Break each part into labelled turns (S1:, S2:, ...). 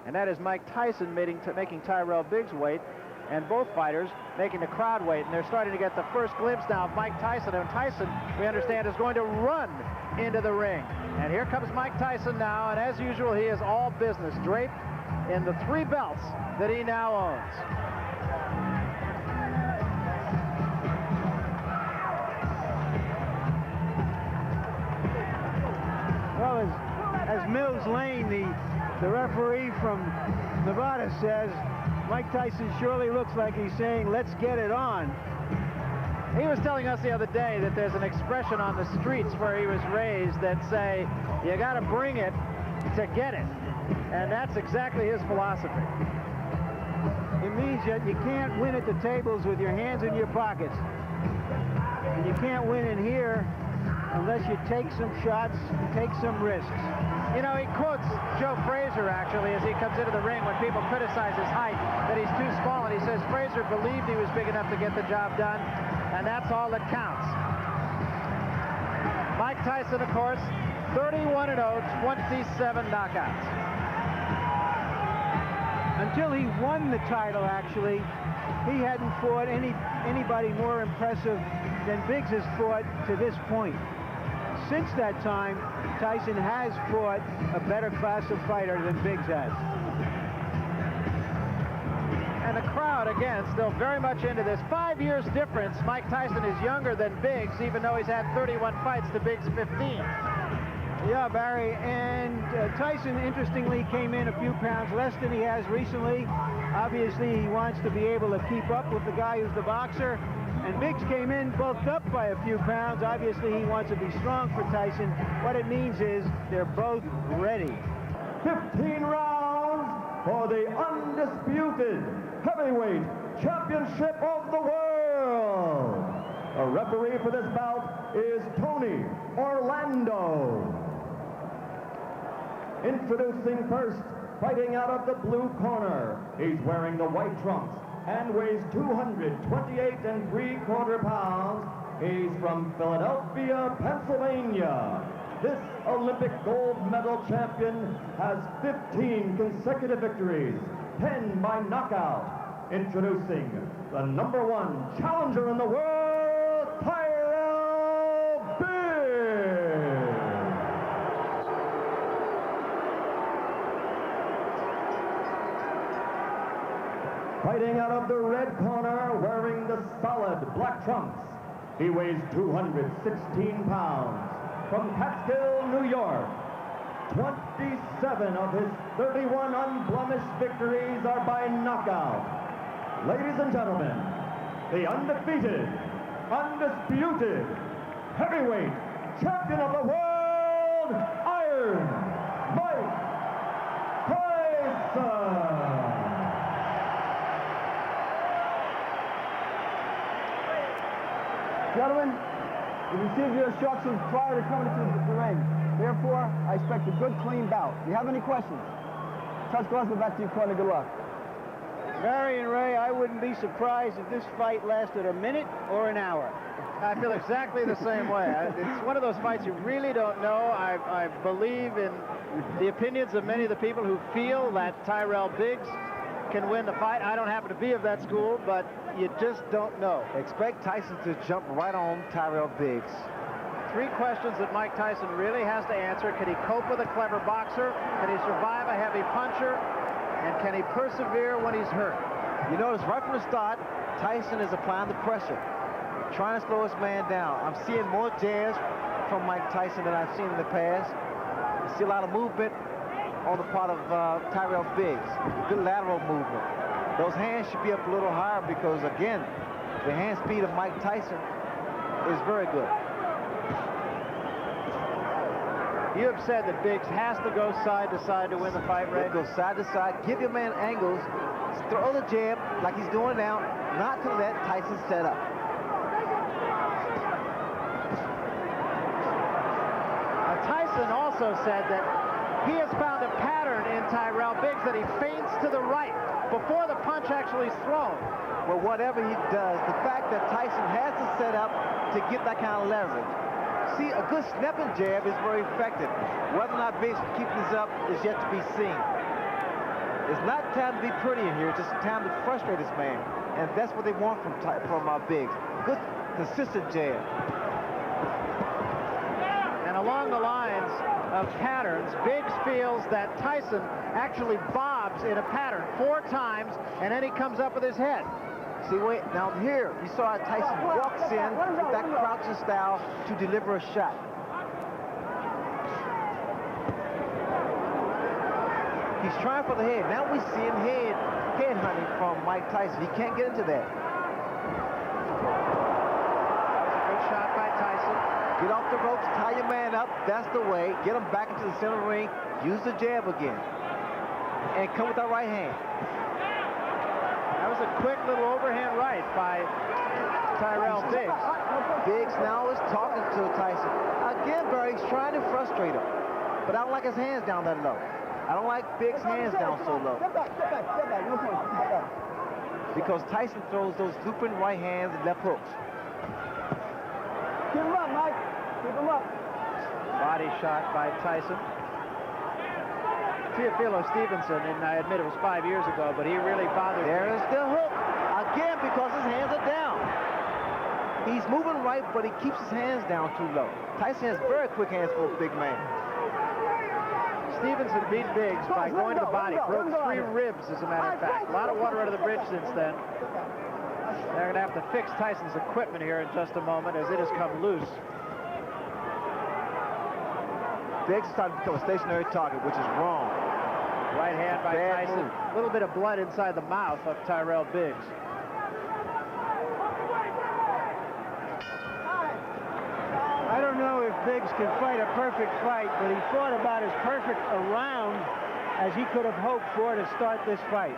S1: and that is Mike Tyson making Tyrell Biggs wait, and both fighters making the crowd wait. And they're starting to get the first glimpse now of Mike Tyson. And Tyson, we understand, is going to run into the ring. And here comes Mike Tyson now, and as usual, he is all business, draped in the 3 belts that he now owns.
S2: Well, as Mills Lane, the referee from Nevada, says, Mike Tyson surely looks like he's saying, let's get it on.
S1: He was telling us the other day that there's an expression on the streets where he was raised that say, you got to bring it to get it. And that's exactly his philosophy.
S2: It means that you can't win at the tables with your hands in your pockets. And you can't win in here unless you take some shots and take some risks.
S1: You know, he quotes Joe Frazier, actually, as he comes into the ring when people criticize his height, that he's too small, and he says Frazier believed he was big enough to get the job done, and that's all that counts. Mike Tyson, of course, 31-0, 27 knockouts.
S2: Until he won the title, actually, he hadn't fought anybody more impressive than Biggs has fought to this point. Since that time, Tyson has fought a better class of fighter than Biggs has.
S1: And the crowd, again, still very much into this. 5 years difference. Mike Tyson is younger than Biggs, even though he's had 31 fights to Biggs' 15.
S2: Yeah, Barry, and Tyson, interestingly, came in a few pounds less than he has recently. Obviously, he wants to be able to keep up with the guy who's the boxer. And Biggs came in bulked up by a few pounds. Obviously, he wants to be strong for Tyson. What it means is they're both ready.
S3: 15 rounds for the undisputed heavyweight championship of the world. A referee for this bout is Tony Orlando. Introducing first, fighting out of the blue corner. He's wearing the white trunks and weighs 228 3/4 pounds. He's from Philadelphia, Pennsylvania. This Olympic gold medal champion has 15 consecutive victories, 10 by knockout. Introducing the #1 challenger in the world, Tyrell Biggs. Fighting out of the red corner, wearing the solid black trunks. He weighs 216 pounds. From Catskill, New York. 27 of his 31 unblemished victories are by knockout. Ladies and gentlemen, the undefeated, undisputed heavyweight champion of the world, Iron Mike Tyson.
S4: Gentlemen, you received your instructions prior to coming into the ring. Therefore, I expect a good, clean bout. Do you have any questions? Touch Gosman, back to you, corner. Good luck.
S2: Barry and Ray, I wouldn't be surprised if this fight lasted a minute or an hour.
S1: I feel exactly the same way. It's one of those fights you really don't know. I believe in the opinions of many of the people who feel that Tyrell Biggs can win the fight. I don't happen to be of that school, but you just don't know.
S5: Expect Tyson to jump right on Tyrell Biggs.
S1: 3 questions that Mike Tyson really has to answer. Can he cope with a clever boxer? Can he survive a heavy puncher? And can he persevere when he's hurt?
S5: You notice right from the start, Tyson is applying the pressure, trying to slow his man down. I'm seeing more jabs from Mike Tyson than I've seen in the past. I see a lot of movement on the part of Tyrell Biggs. Good lateral movement. Those hands should be up a little higher because, again, the hand speed of Mike Tyson is very good.
S1: You have said that Biggs has to go side to side to win the fight, Ray.
S5: Go side to side, give your man angles, throw the jab like he's doing now, not to let Tyson set up.
S1: Tyson also said that he has found a pattern in Tyrell Biggs that he feints to the right before the punch actually is thrown.
S5: Well, whatever he does, the fact that Tyson has to set up to get that kind of leverage. See, a good snapping jab is very effective. Whether or not Biggs can keep this up is yet to be seen. It's not time to be pretty in here. It's just time to frustrate this man. And that's what they want from Biggs. Good, consistent jab.
S1: And along the lines of patterns, Biggs feels that Tyson actually bobs in a pattern 4 times, and then he comes up with his head.
S5: See, wait, now here, you saw how Tyson walks in with that crouching style to deliver a shot. He's trying for the head. Now we see him head hunting from Mike Tyson. He can't get into that.
S1: That was a good shot by Tyson.
S5: Get off the ropes, tie your man up. That's the way. Get him back into the center ring. Use the jab again. And come with that right hand.
S1: That was a quick little overhand right by Tyrell Biggs.
S5: Biggs now is talking to Tyson. Again, Barry, he's trying to frustrate him. But I don't like his hands down that low. I don't like Biggs' hands down so low.
S4: Step back. No point. Step back.
S5: Because Tyson throws those looping right hands and left hooks.
S4: Keep him up, Mike. Keep him up.
S1: Body shot by Tyson. Teofilo Stevenson, and I admit it was 5 years ago, but he really bothered me.
S5: There is the hook. Again, because his hands are down. He's moving right, but he keeps his hands down too low. Tyson has very quick hands for a big man.
S1: Stevenson beat Biggs by going to the body, broke 3 ribs, as a matter of fact. A lot of water under the bridge since then. They're going to have to fix Tyson's equipment here in just a moment as it has come loose.
S5: Biggs is starting to become a stationary target, which is wrong.
S1: Right hand by Tyson. A little bit of blood inside the mouth of Tyrell Biggs.
S2: I don't know if Biggs can fight a perfect fight, but he fought about as perfect a round as he could have hoped for to start this fight.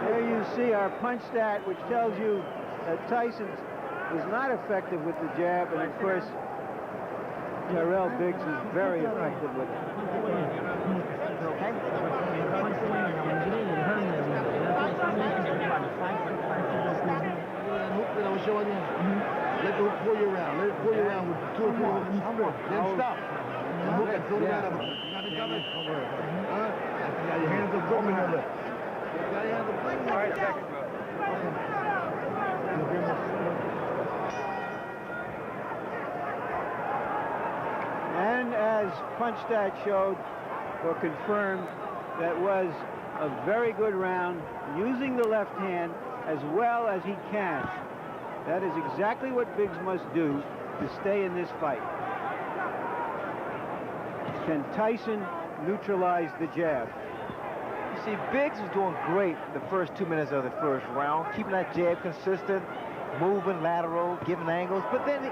S2: There you see our punch stat, which tells you that Tyson was not effective with the jab, and of course Tyrell Biggs is very effective with it.
S6: Let the hook pull you around. Let it pull you around with 2 or 3 hooks each foot. Then stop. The hook and throw it out of it. You got it covered? Now your hands are going in there. You got your hands up. All right, second.
S2: And as punch stat showed, or confirmed, that was a very good round, using the left hand as well as he can. That is exactly what Biggs must do to stay in this fight. Can Tyson neutralize the jab?
S5: You see, Biggs was doing great the first 2 minutes of the first round, keeping that jab consistent, moving lateral, giving angles, but then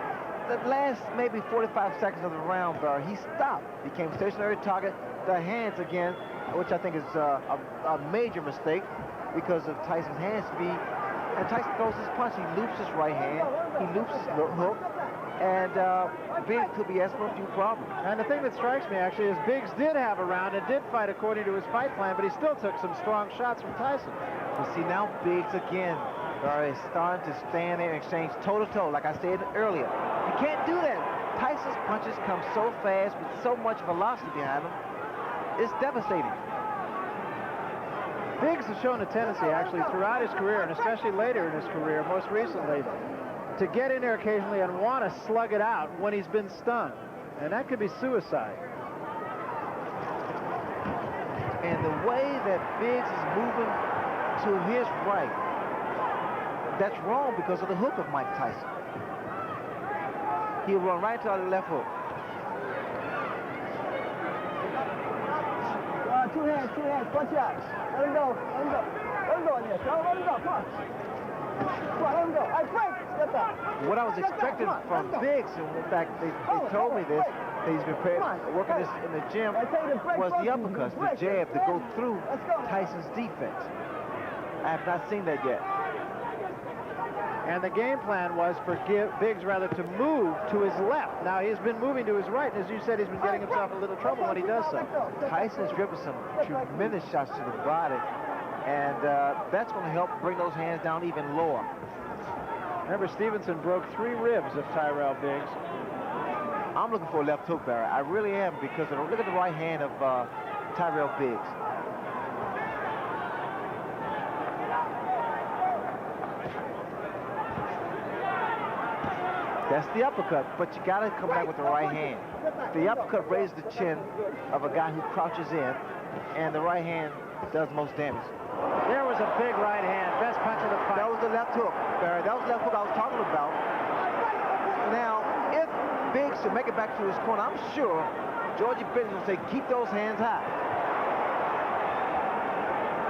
S5: the last maybe 45 seconds of the round, he stopped, became a stationary target. The hands again, which I think is a major mistake because of Tyson's hand speed. And Tyson throws his punch, he loops his right hand, he loops his hook, and Biggs could be asking for a few problems.
S1: And the thing that strikes me, actually, is Biggs did have a round and did fight according to his fight plan, but he still took some strong shots from Tyson.
S5: You see, now Biggs again is starting to stand there and exchange toe-to-toe, like I said earlier. You can't do that. Tyson's punches come so fast with so much velocity behind them. It's devastating.
S1: Biggs has shown a tendency, actually, throughout his career, and especially later in his career, most recently, to get in there occasionally and want to slug it out when he's been stunned. And that could be suicide.
S5: And the way that Biggs is moving to his right, that's wrong because of the hook of Mike Tyson. He'll run right to the left hook.
S4: Two hands, punch out. Let him go. Let him go in there, Joe. Let him go, come on. Come on, let him go. All right, break. Step back.
S5: What I was expecting from Biggs, and in fact, they told me this, that he's been working this in the gym, was the uppercuts, the jab to go through Tyson's defense. I have not seen that yet.
S1: And the game plan was for Biggs rather to move to his left. Now he's been moving to his right, and as you said, he's been getting himself in a little trouble when he does so.
S5: Tyson's driven some tremendous shots to the body, and that's going to help bring those hands down even lower.
S1: Remember, Stevenson broke 3 ribs of Tyrell Biggs.
S5: I'm looking for a left hook, Barry. I really am, because look at the right hand of Tyrell Biggs. That's the uppercut, but you got to come back with the right hand. The uppercut raises the chin of a guy who crouches in, and the right hand does most damage.
S1: There was a big right hand, best punch of the fight.
S5: That was the left hook, Barry. That was the left hook I was talking about. Now, if Biggs should make it back to his corner, I'm sure Georgie Biggs will say, keep those hands high.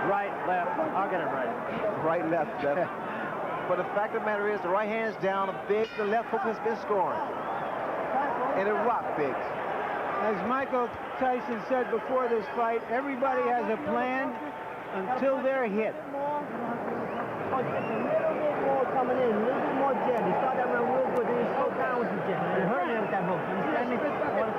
S1: Right, left, I'll get it right.
S5: Right, left, left. But the fact of the matter is, the right hand's down a bit, the left hook has been scoring. And it rocked Biggs.
S2: As Michael Tyson said before this fight, everybody has a plan until they're hit.
S7: Coming in, a little bit more jab. You start that round real good, then you slow down with the jab. You hurt me with that hook. You understand me? I want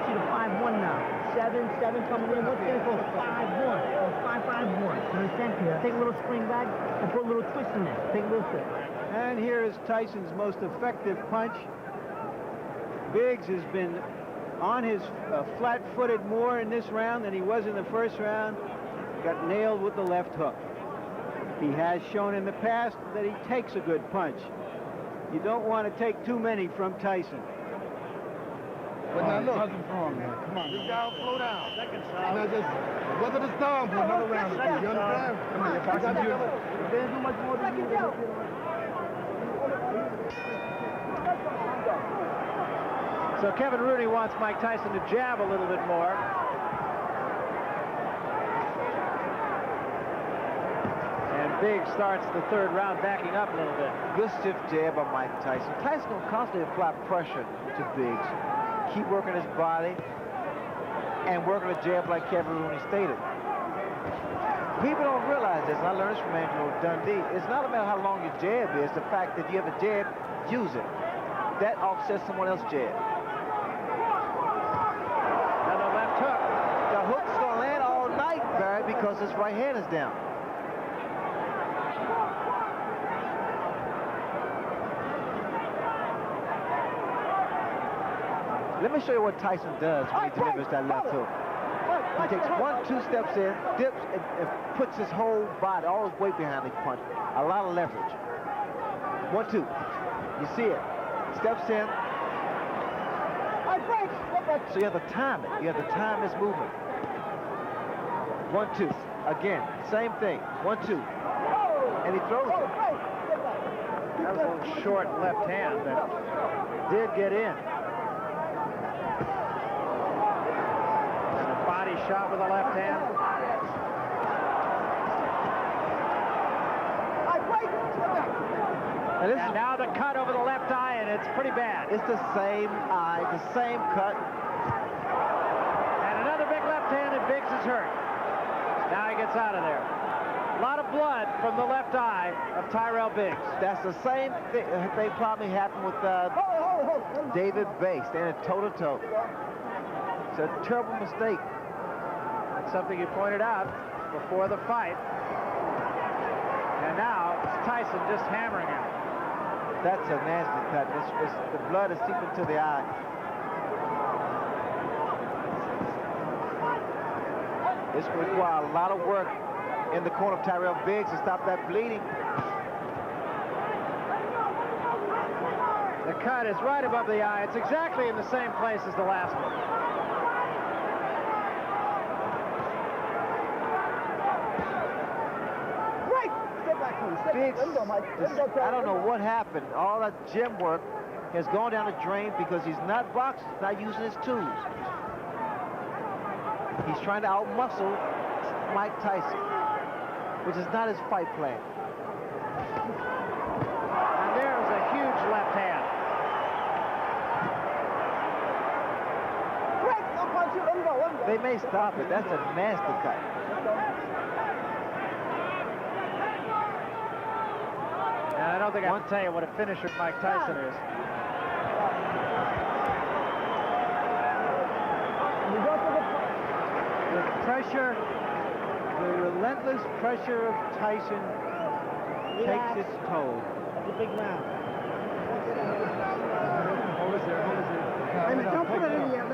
S7: you to 5-1 now. 7-7 coming in. Once again, go 5-1. Go 5-5-1. You understand? Take a little spring back and put a little twist in there. Take a little twist.
S2: And here is Tyson's most effective punch. Biggs has been on his flat-footed more in this round than he was in the first round. Got nailed with the left hook. He has shown in the past that he takes a good punch. You don't want to take too many from Tyson.
S6: But now look, come on, this guy will slow down. Second shot. Now just weather the storm for another round or two. You understand? Come on, you're boxing you. There's too much more to do.
S1: So Kevin Rooney wants Mike Tyson to jab a little bit more. Biggs starts the third round backing up a little bit.
S5: Good stiff jab by Mike Tyson. Tyson's going to constantly apply pressure to Biggs. Keep working his body and working the jab like Kevin Rooney stated. People don't realize this, and I learned this from Angelo Dundee. It's not about how long your jab is. The fact that you have a jab, use it. That offsets someone else's jab.
S1: Now the left hook.
S5: The hook's going to land all night, Barry, because his right hand is down. Let me show you what Tyson does when he delivers that left hook. He takes 1-2 steps in, dips, and puts his whole body, all his weight behind the punch. A lot of leverage. 1-2. You see it. Steps in. So you have to time it. You have to time his movement. 1-2. Again, same thing. 1-2. And he throws it.
S1: That was a little short left hand that did get in. Shot with the left hand. And now the cut over the left eye, and it's pretty bad.
S5: It's the same eye, the same cut.
S1: And another big left hand, and Biggs is hurt. Now he gets out of there. A lot of blood from the left eye of Tyrell Biggs.
S5: That's the same thing probably happened with David Bay, standing toe-to-toe. It's a terrible mistake.
S1: Something you pointed out before the fight. And now it's Tyson just hammering him.
S5: That's a nasty cut. The blood is seeping to the eye. This will require a lot of work in the corner of Tyrell Biggs to stop that bleeding.
S1: The cut is right above the eye. It's exactly in the same place as the last one.
S5: Biggs, I don't know what happened. All that gym work has gone down the drain because he's not boxing, not using his tools. He's trying to outmuscle Mike Tyson, which is not his fight plan.
S1: And there's a huge left hand.
S5: They may stop it. That's a nasty cut.
S1: And I know don't think I can tell you what a finisher Mike Tyson is.
S2: The pressure, the relentless pressure of Tyson takes its toll.
S7: That's a big round.
S6: Hold it there.
S7: Don't put it in the air.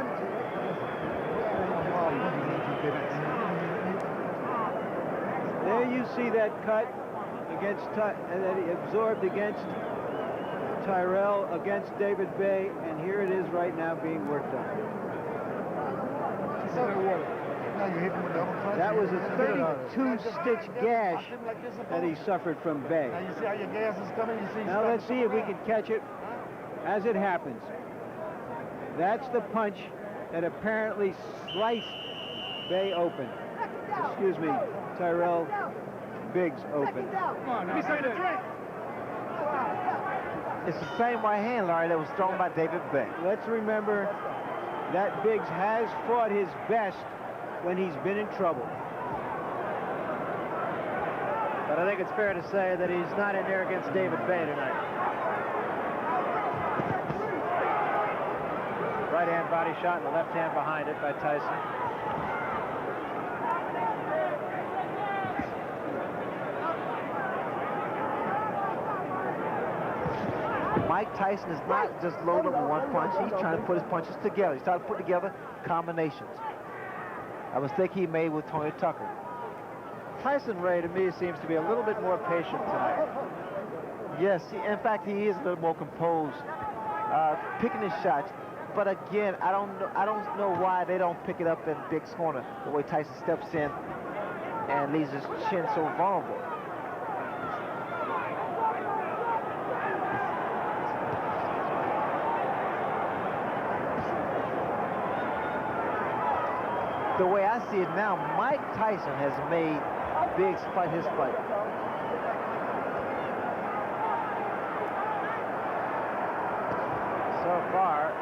S2: There you see that cut against and that he absorbed against Tyrell, against David Bay, and here it is right now being worked on. That was a 32-stitch gash that he suffered from Bay.
S6: Now you see how your gas is coming? You see
S2: Now let's see if we can catch it as it happens. That's the punch that apparently sliced Bay open. Excuse me, Tyrell Biggs open.
S5: It's the same right hand, Larry, that was thrown by David Bay.
S2: Let's remember that Biggs has fought his best when he's been in trouble.
S1: But I think it's fair to say that he's not in there against David Bay tonight. Right hand body shot and the left hand behind it by Tyson.
S5: Mike Tyson is not just loaded with one punch. He's trying to put his punches together. He's trying to put together combinations. A mistake he made with Tony Tucker.
S1: Tyson Ray, to me, seems to be a little bit more patient tonight.
S5: Yes, in fact, he is a little more composed, picking his shots. But again, I don't know why they don't pick it up in Biggs' corner the way Tyson steps in and leaves his chin so vulnerable. The way I see it now, Mike Tyson has made Biggs fight his fight.
S1: So far,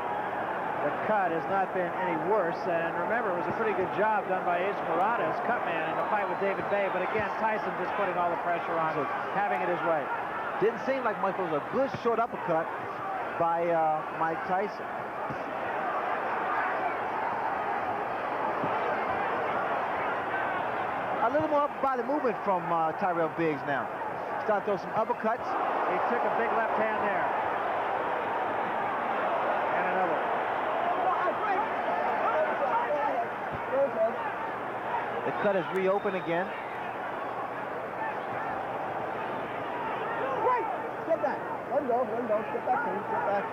S1: the cut has not been any worse, and remember, it was a pretty good job done by Ace Murata's cut man in the fight with David Bay, but again, Tyson just putting all the pressure on, having it his way.
S5: Didn't seem like Mike was a good short uppercut by Mike Tyson. A little more body movement from Tyrell Biggs now. Start throwing some uppercuts.
S1: He took a big left hand there. And another.
S5: The cut is reopened again.
S4: Step back. Let him go. Step back. Step back.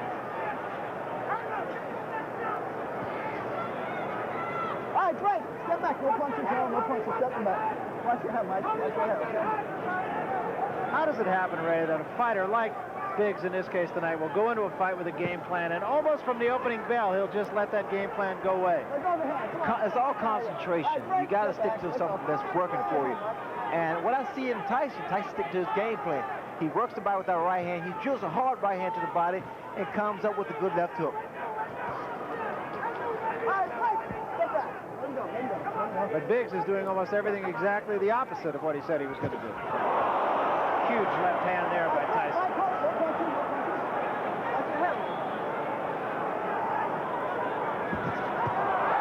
S4: All right, Frank. Step back. No punches. No punches. Step back. Watch your head, Mike. Watch your head, okay?
S1: How does it happen, Ray, that a fighter like Biggs in this case tonight will go into a fight with a game plan, and almost from the opening bell, he'll just let that game plan go away?
S5: It's all concentration. You got to stick to something that's working for you. And what I see in Tyson stick to his game plan. He works the body with that right hand. He drills a hard right hand to the body and comes up with a good left hook.
S1: But Biggs is doing almost everything exactly the opposite of what he said he was going to do. Huge left hand there by Tyson.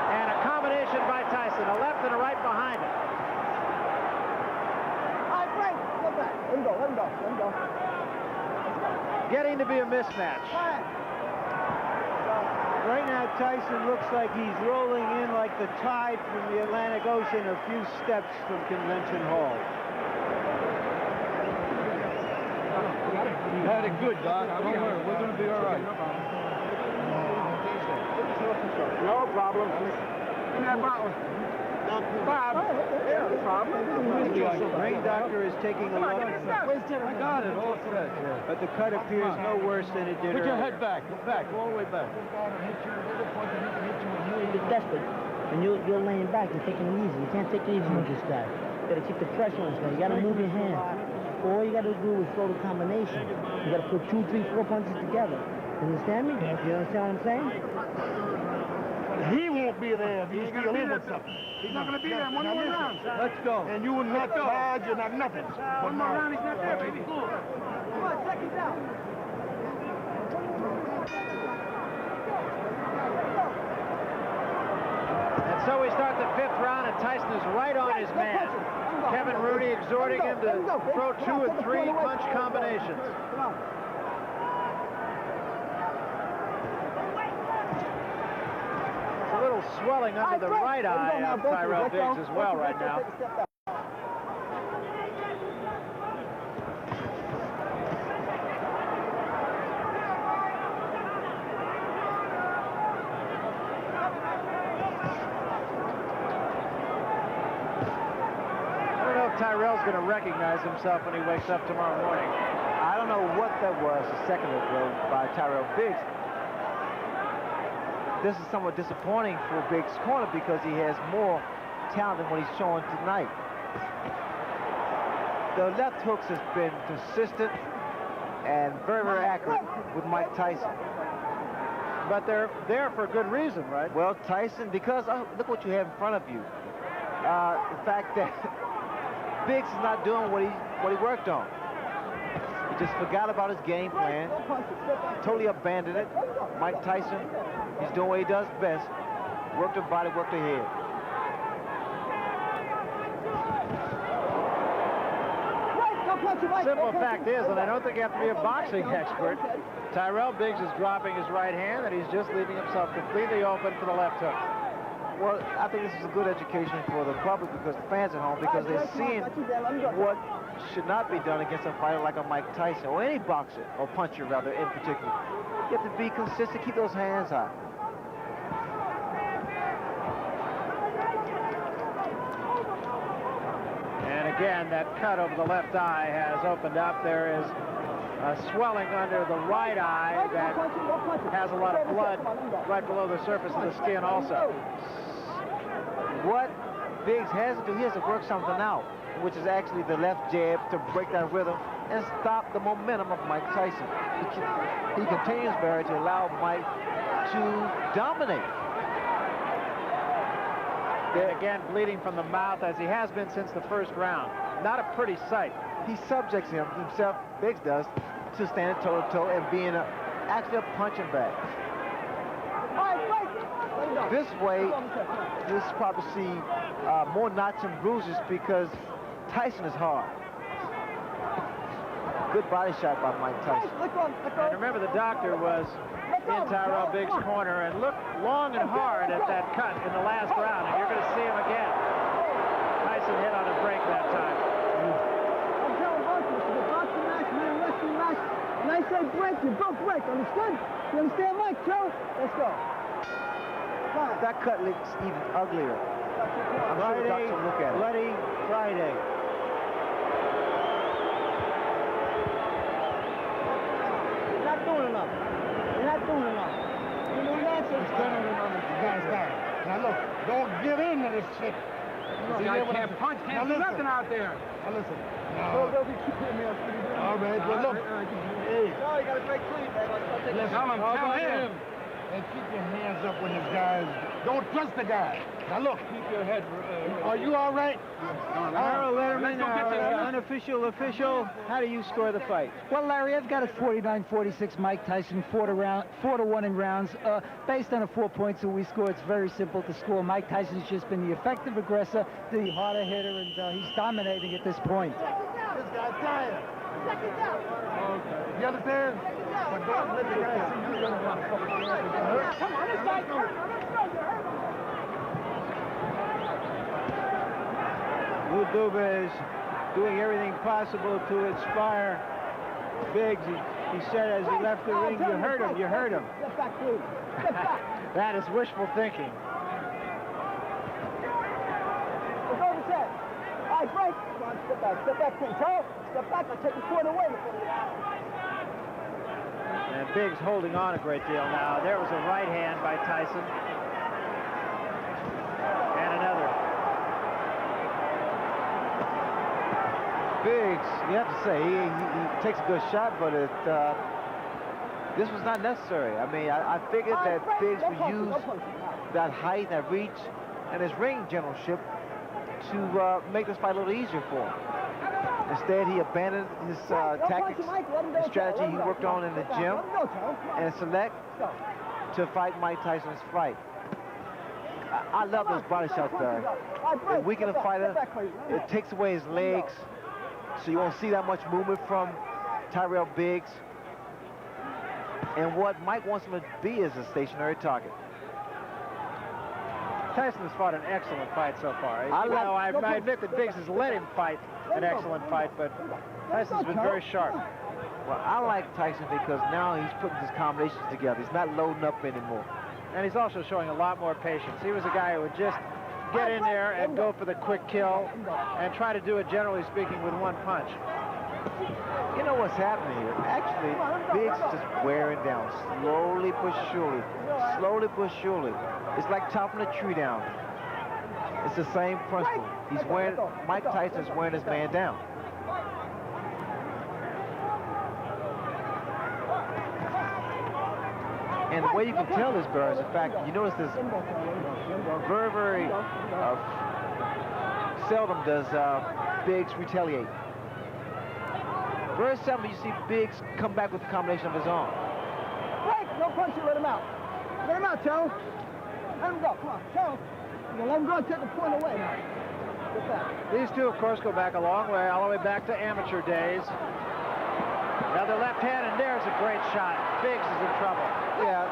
S1: And a combination by Tyson, a left and a right behind it.
S4: Let him go.
S1: Getting to be a mismatch.
S2: Right now, Tyson looks like he's rolling in like the tide from the Atlantic Ocean a few steps from Convention Hall.
S6: You had it good, Doc. Don't worry. We're going to be all right.
S4: No problem.
S6: Bob. Yeah, no problem.
S2: The ring doctor is taking a look.
S6: I got it. All set.
S2: But the cut appears no worse than it did
S6: Put your
S2: earlier.
S6: head back. Back. All the way back.
S7: You're desperate. And you're laying back. You're taking it easy. You can't take it easy with this guy. You got to keep the pressure on this guy. You got to move your hand. All you got to do is throw the combination. You got to put 2, 3, 4 punches together. You understand me? You understand what I'm saying?
S6: He won't be there if you steal him with something.
S8: He's not going to be there. One more round.
S2: Let's go.
S6: And you will not charge, you're not nothing.
S8: One more round, he's not there, baby.
S7: Come on, seconds out.
S1: And so we start the 5th round, and Tyson is right on his man. Kevin Rudy exhorting him to throw 2 and 3 punch combinations.
S7: Come on.
S1: A little swelling under the right eye of Tyrell Biggs as well right now. Tyrell's going to recognize himself when he wakes up tomorrow morning.
S5: I don't know what that was a second ago by Tyrell Biggs. This is somewhat disappointing for Biggs' corner because he has more talent than what he's showing tonight. The left hooks has been consistent and very, very accurate with Mike Tyson.
S1: But they're there for good reason, right?
S5: Well, Tyson, because look what you have in front of you. The fact that Biggs is not doing what he worked on. He just forgot about his game plan, totally abandoned it. Mike Tyson, he's doing what he does best. Work the body, work the head.
S1: Simple fact is, and I don't think you have to be a boxing expert, Tyrell Biggs is dropping his right hand, and he's just leaving himself completely open for the left hook.
S5: Well, I think this is a good education for the public because the fans at home, because they're seeing what should not be done against a fighter like a Mike Tyson or any boxer, or puncher rather in particular. You have to be consistent, keep those hands high.
S1: And again, that cut over the left eye has opened up. There is a swelling under the right eye that has a lot of blood right below the surface of the skin also.
S5: What Biggs has to do, he has to work something out, which is actually the left jab to break that rhythm and stop the momentum of Mike Tyson. He continues, Barry, to allow Mike to dominate.
S1: And again, bleeding from the mouth as he has been since the 1st round. Not a pretty sight.
S5: He subjects himself, Biggs does, to standing toe-to-toe and being actually a punching bag. This way, you'll probably see more knots and bruises because Tyson is hard. Good body shot by Mike Tyson.
S1: And remember, the doctor was in Tyrell Biggs' corner and looked long and hard at that cut in the last round, and you're going to see him again. Tyson hit on a break that time.
S7: I'm telling boxing, this is a boxing match, not a wrestling match. When I say break, you both break, understood? You understand, Mike, Joe? Let's go.
S5: That cut looks even uglier. I'm sure the doctor will look at it.
S2: Bloody Friday.
S7: You're not doing enough. You're not doing enough. You know that?
S6: He's turning him on the guy's down. Now look, don't get into this shit.
S8: See, I can't punch, can't do nothing out there.
S6: Now listen. All right, well look. Hey.
S7: No, you got to break clean, man.
S8: Tell him.
S6: And keep your hands up when this guy's... Don't trust the guy. Now look.
S8: Keep your head.
S6: Are you all right?
S2: Harold Letterman, our unofficial official. How do you score the fight?
S9: Well, Larry, I've got it 49-46. Mike Tyson, 4-1 in rounds. Based on the 4 points that we score, it's very simple to score. Mike Tyson's just been the effective aggressor, the harder hitter, and he's dominating at this point.
S6: This guy's tired. You understand? But don't let the guy see you gonna hurt.
S7: Come on, this guy's hurt.
S2: Lou Duba is doing everything possible to inspire Biggs. He said as he left the ring, you hurt him, you hurt him.
S7: Step back, please. Step back.
S1: That is wishful thinking.
S7: Let's go to 10. All right, break. Come on, step back, please. Charles, step back. I'll take the corner away.
S1: And Biggs holding on a great deal now. There was a right hand by Tyson. And another.
S5: Biggs, you have to say, he takes a good shot, but this was not necessary. I mean, I figured that Biggs would use that height, that reach, and his ring generalship to make this fight a little easier for him. Instead, he abandoned his tactics, the strategy he worked on in the gym, and select to fight Mike Tyson's fight. I love those body shots there. It weakens a fighter. It takes away his legs, so you won't see that much movement from Tyrell Biggs. And what Mike wants him to be is a stationary target.
S1: Tyson has fought an excellent fight so far. I admit that Biggs has let him fight an excellent fight, but Tyson's been very sharp.
S5: Well, I like Tyson because now he's putting his combinations together. He's not loading up anymore.
S1: And he's also showing a lot more patience. He was a guy who would just get in there and go for the quick kill and try to do it, generally speaking, with one punch.
S5: You know what's happening here? Actually, Biggs is just wearing down, slowly but surely. Slowly but surely. It's like chopping a tree down. It's the same principle. He's wearing, Mike Tyson's wearing his man down. And the way you can tell this, Burr, is the fact you notice this very seldom does Biggs retaliate. Very seldom you see Biggs come back with a combination of his own.
S4: Right, no punch, let him out. Let him out, Joe. Let him go, come on, Joe. You let him go and take the point away now. Get back.
S1: These two, of course, go back a long way, all the way back to amateur days. Now the left hand, and there's a great shot. Biggs is in trouble.
S5: Yeah.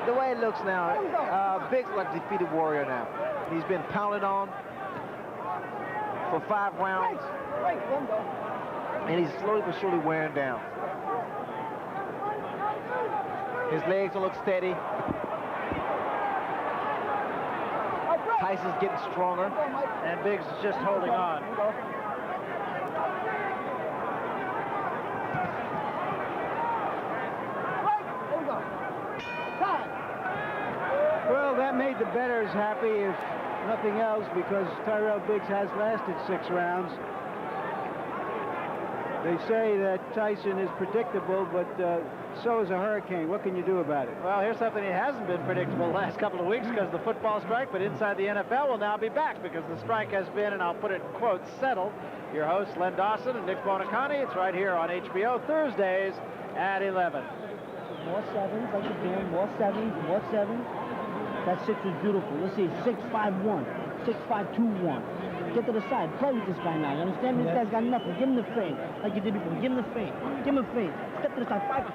S5: The way it looks now, Biggs is like a defeated warrior now. He's been pounded on for 5 rounds. And he's slowly but surely wearing down. His legs don't look steady. Tyson's getting stronger.
S1: And Biggs is just holding on.
S2: Well, that made the bettors happy, if nothing else, because Tyrell Biggs has lasted 6 rounds. They say that Tyson is predictable, but so is a hurricane. What can you do about it?
S1: Well, here's something that hasn't been predictable the last couple of weeks because of the football strike, but inside the NFL will now be back because the strike has been, and I'll put it in quotes, settled. Your hosts, Len Dawson and Nick Bonacani. It's right here on HBO Thursdays at 11.
S7: More sevens, like you're doing. More sevens, more sevens. That 6 is beautiful. Let's see, 6-5-1, 6-5-2-1. Get to the side. Play with this guy now. You understand? This guy's got nothing. Give him the feint, like you did before. Give him the feint. Give him a feint. Step to the side. 5.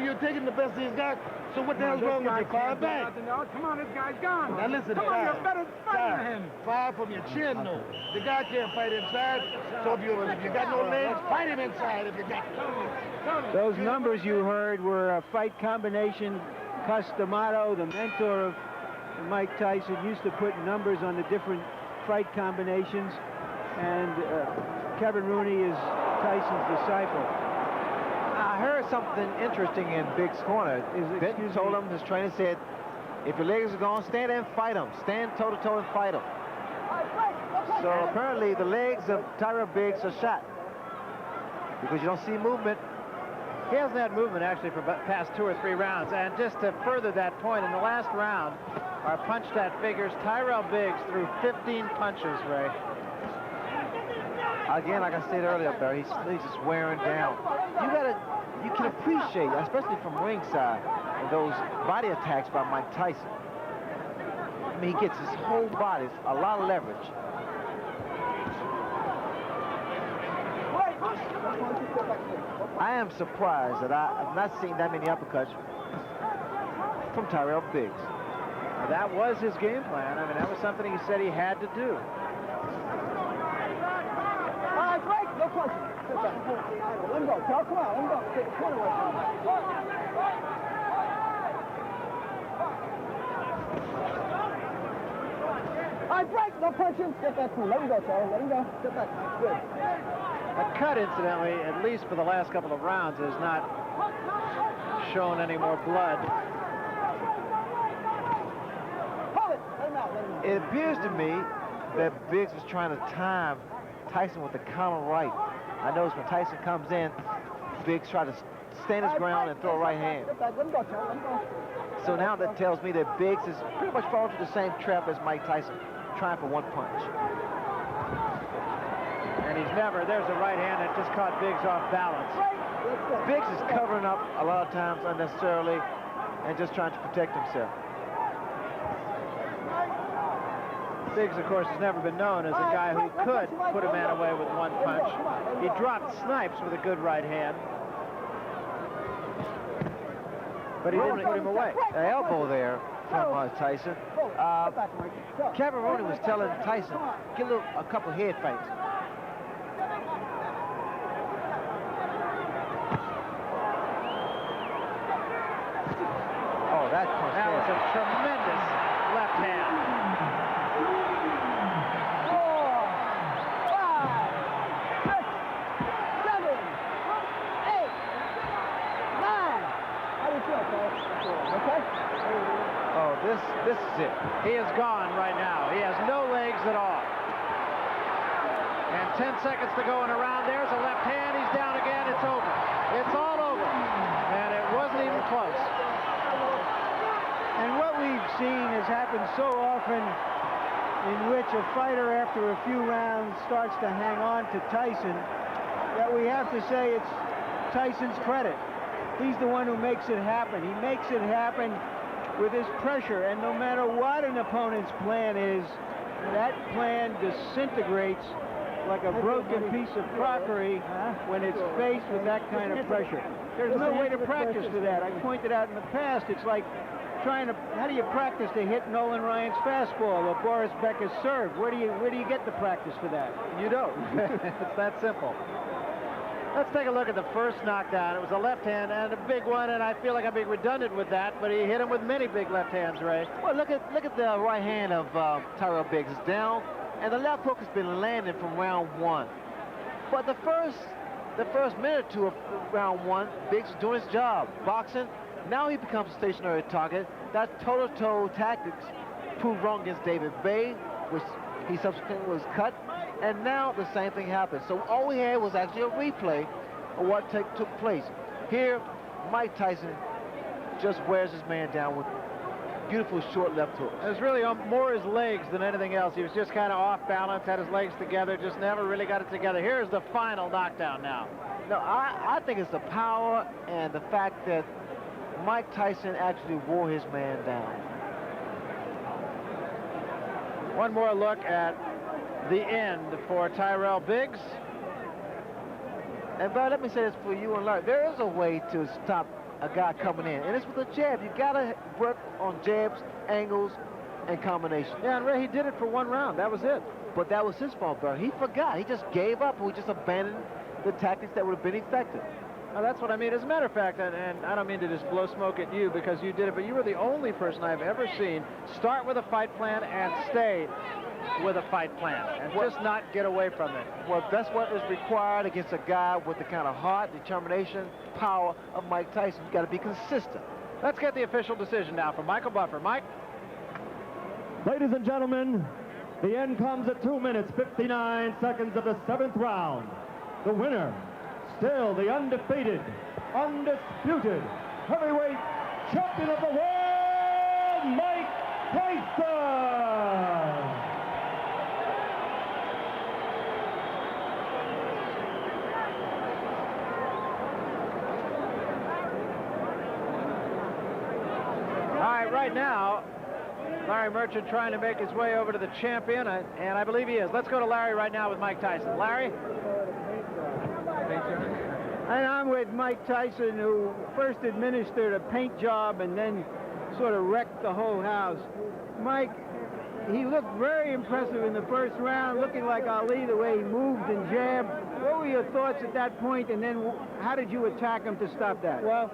S6: You're taking the best he's got. So what the hell's wrong with you? 5 back.
S8: Come on, this guy's gone.
S6: Now listen,
S8: come on, you're better fighting him.
S6: 5 from your chin, though. The guy can't fight inside. So if you got no legs, fight him inside if you got.
S2: Those numbers you heard were a fight combination. Customato, the mentor of Mike Tyson, used to put numbers on the different fight combinations, and Kevin Rooney is Tyson's disciple.
S5: I heard something interesting in Biggs' corner. Benton told him, his trainer said, if your legs are gone, stand there and fight him. Stand toe-to-toe and fight him. So apparently the legs of Tyrell Biggs are shot because you don't see movement.
S1: He hasn't had movement actually for the past 2 or 3 rounds, and just to further that point, in the last round, our punch stat figures, Tyrell Biggs threw 15 punches, Ray.
S5: Again, like I said earlier, Barry, he's just wearing down. You can appreciate, especially from ringside, those body attacks by Mike Tyson. I mean, he gets his whole body, a lot of leverage. I am surprised that I've not seen that many uppercuts from Tyrell Biggs.
S1: Now, that was his game plan. I mean, that was something he said he had to do.
S4: All right, break. No punch. Let him go. Cal, come on. Let him go. Take the corner away from him. All right, break. No punching. Get that through. Let him go, Charlie. Let him go. Get back. Good.
S1: The cut, incidentally, at least for the last couple of rounds, has not shown any more blood.
S5: It appears to me that Biggs was trying to time Tyson with the counter right. I noticed when Tyson comes in, Biggs tried to stand his ground and throw a right hand. So now that tells me that Biggs is pretty much falling into the same trap as Mike Tyson, trying for one punch.
S1: And he's never, there's a right hand that just caught Biggs off balance.
S5: Biggs is covering up a lot of times unnecessarily and just trying to protect himself.
S1: Biggs, of course, has never been known as a guy who could put a man away with one punch. He dropped Snipes with a good right hand, but he didn't put him away.
S5: An elbow there from Tyson. Cameron was telling Tyson, get a couple head fights. Oh, that punch.
S1: That was a tremendous left hand.
S7: 4, 5, 6, 7, 8, 9. Okay?
S5: Oh, this is it.
S1: He is gone right now. He has no legs at all. And 10 seconds to go in a round. There's a left hand. He's down again. It's over. It's all over. And it wasn't even close.
S2: And what we've seen has happened so often, in which a fighter after a few rounds starts to hang on to Tyson, that we have to say it's Tyson's credit. He's the one who makes it happen. He makes it happen with his pressure, and no matter what an opponent's plan is, that plan disintegrates like a broken piece of crockery when it's faced with that kind of pressure. There's no way to practice for that. I pointed out in the past, it's like trying to, how do you practice to hit Nolan Ryan's fastball or Boris Becker's serve? Where do you get the practice for that?
S1: You don't. It's that simple. Let's take a look at the first knockdown. It was a left hand and a big one, and I feel like I'm being redundant with that, but he hit him with many big left hands, Ray.
S5: Well, look at the right hand of Tyrell Biggs. It's down, and the left hook has been landing from round 1. But the first minute or two of round 1, Biggs is doing his job, boxing. Now he becomes a stationary target. That toe-to-toe tactics proved wrong against David Bay, which he subsequently was cut. And now the same thing happened. So all we had was actually a replay of what took place. Here, Mike Tyson just wears his man down with beautiful short left hooks.
S1: It was really more his legs than anything else. He was just kind of off balance, had his legs together, just never really got it together. Here's the final knockdown now.
S5: No, I think it's the power and the fact that Mike Tyson actually wore his man down.
S1: One more look at the end for Tyrell Biggs.
S5: And Brad, let me say this for you and Larry. There is a way to stop a guy coming in, and it's with a jab. You gotta work on jabs, angles, and combinations.
S1: Yeah, and Ray, he did it for 1 round. That was it.
S5: But that was his fault, Brad. He forgot. He just gave up, and we just abandoned the tactics that would have been effective.
S1: Now, that's what I mean. As a matter of fact, and I don't mean to just blow smoke at you because you did it, but you were the only person I've ever seen start with a fight plan and stay with a fight plan and just not get away from it.
S5: Well, that's what is required against a guy with the kind of heart, determination, power of Mike Tyson. You got to be consistent.
S1: Let's get the official decision now from Michael Buffer. Mike?
S3: Ladies and gentlemen, the end comes at 2 minutes, 59 seconds of the 7th round. The winner, still the undefeated, undisputed heavyweight champion of the world, Mike Tyson!
S1: Right now, Larry Merchant trying to make his way over to the champion, and I believe he is. Let's go to Larry right now with Mike Tyson. Larry?
S2: And I'm with Mike Tyson, who first administered a paint job and then sort of wrecked the whole house. Mike, he looked very impressive in the first round, looking like Ali, the way he moved and jabbed. What were your thoughts at that point, and then how did you attack him to stop that?
S10: Well,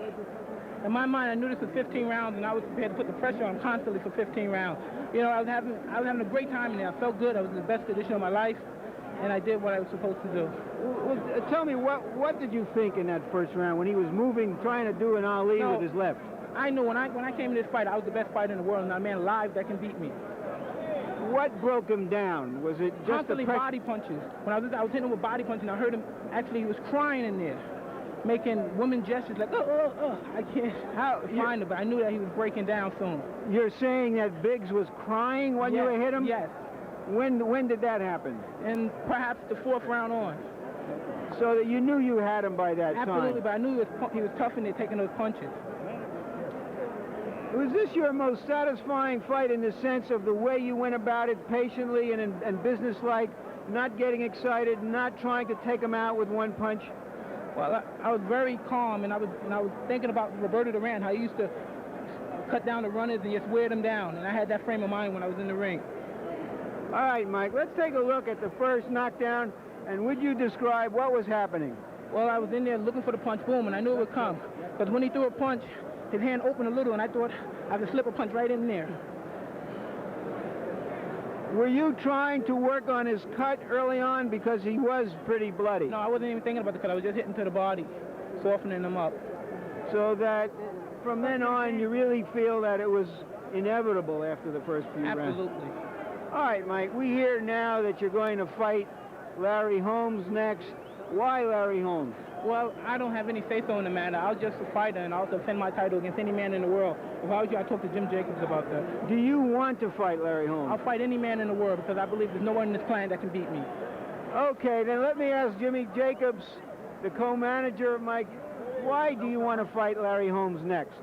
S10: in my mind, I knew this was 15 rounds, and I was prepared to put the pressure on him constantly for 15 rounds. You know, I was having a great time in there. I felt good. I was in the best condition of my life, and I did what I was supposed to do.
S2: Well, tell me, what did you think in that first round when he was moving, trying to do an Ali with his left?
S10: I knew when I came to this fight, I was the best fighter in the world, and not a man alive that can beat me.
S2: What broke him down? Was it just
S10: constantly body punches? When I was hitting him with body punches, and I heard him, actually, he was crying in there. making woman gestures like, I can't find it, but I knew that he was breaking down soon.
S2: You're saying that Biggs was crying when you hit him?
S10: Yes.
S2: When did that happen?
S10: And perhaps the 4th round on.
S2: So that you knew you had him by that time?
S10: Absolutely, but I knew he was tough in there taking those punches.
S2: Was this your most satisfying fight in the sense of the way you went about it patiently and businesslike, not getting excited, not trying to take him out with one punch?
S10: Well, I was very calm, and I was thinking about Roberto Duran, how he used to cut down the runners and just wear them down, and I had that frame of mind when I was in the ring.
S2: All right, Mike, let's take a look at the first knockdown, and would you describe what was happening?
S10: Well, I was in there looking for the punch, boom, and I knew it would come. Because when he threw a punch, his hand opened a little, and I thought I could slip a punch right in there.
S2: Were you trying to work on his cut early on because he was pretty bloody?
S10: No, I wasn't even thinking about the cut. I was just hitting to the body, softening him up.
S2: So that from then on, you really feel that it was inevitable after the first few rounds?
S10: Absolutely.
S2: All right, Mike, we hear now that you're going to fight Larry Holmes next. Why Larry Holmes?
S10: Well, I don't have any say-so in the matter. I was just a fighter, and I'll defend my title against any man in the world. If I was you, I'd talk to Jim Jacobs about that.
S2: Do you want to fight Larry Holmes?
S10: I'll fight any man in the world because I believe there's no one in this planet that can beat me.
S2: Okay, then let me ask Jimmy Jacobs, the co-manager of Mike, why do you want to fight Larry Holmes next?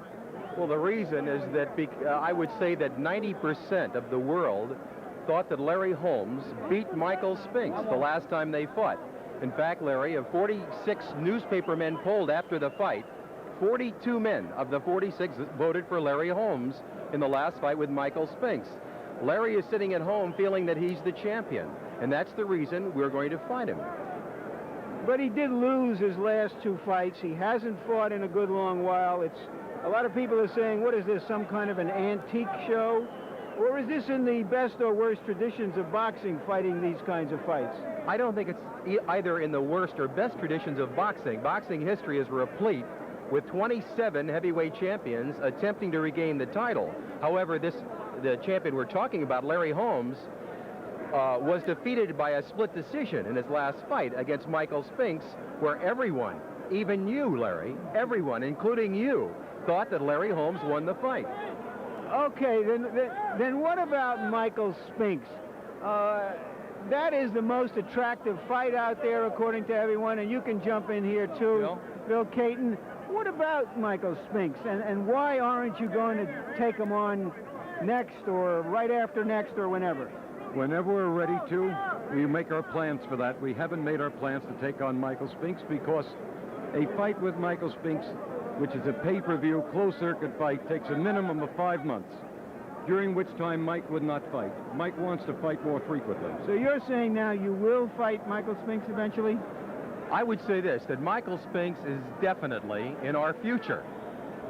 S11: Well, the reason is that I would say that 90% of the world thought that Larry Holmes beat Michael Spinks the last time they fought. In fact, Larry, of 46 newspaper men polled after the fight, 42 men of the 46 voted for Larry Holmes in the last fight with Michael Spinks. Larry is sitting at home feeling that he's the champion, and that's the reason we're going to fight him.
S2: But he did lose his last 2 fights. He hasn't fought in a good long while. A lot of people are saying, what is this, some kind of an antique show? Or is this in the best or worst traditions of boxing, fighting these kinds of fights?
S11: I don't think it's either in the worst or best traditions of boxing. Boxing history is replete with 27 heavyweight champions attempting to regain the title. However, the champion we're talking about, Larry Holmes, was defeated by a split decision in his last fight against Michael Spinks, where everyone, even you, Larry, everyone, including you, thought that Larry Holmes won the fight.
S2: Okay, then what about Michael Spinks? That is the most attractive fight out there, according to everyone, and you can jump in here, too. Bill Caton, what about Michael Spinks, and why aren't you going to take him on next, or right after next, or whenever?
S12: Whenever we're ready to, we make our plans for that. We haven't made our plans to take on Michael Spinks because a fight with Michael Spinks, which is a pay-per-view, closed-circuit fight, takes a minimum of 5 months, during which time Mike would not fight. Mike wants to fight more frequently.
S2: So you're saying now you will fight Michael Spinks eventually?
S11: I would say this, that Michael Spinks is definitely in our future.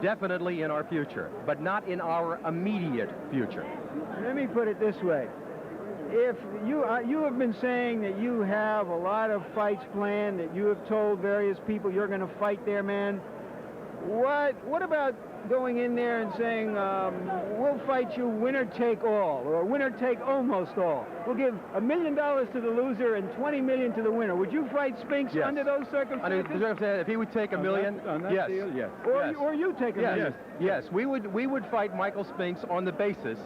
S11: Definitely in our future, but not in our immediate future.
S2: Let me put it this way. If you have been saying that you have a lot of fights planned, that you have told various people you're going to fight their man, what about going in there and saying, we'll fight you winner take all, or winner take almost all. We'll give $1 million to the loser and $20 million to the winner. Would you fight Spinks under those circumstances?
S11: If he would take $1 million,
S12: yes.
S11: Deal,
S12: yes.
S2: Or you take $1 million?
S11: Yes, we would fight Michael Spinks on the basis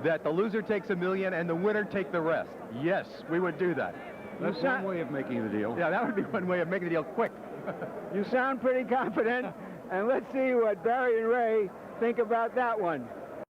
S11: that the loser takes $1 million and the winner take the rest. Yes, we would do that.
S12: That's one way of making the deal.
S11: Yeah, that would be one way of making the deal quick.
S2: You sound pretty confident, and let's see what Barry and Ray think about that one.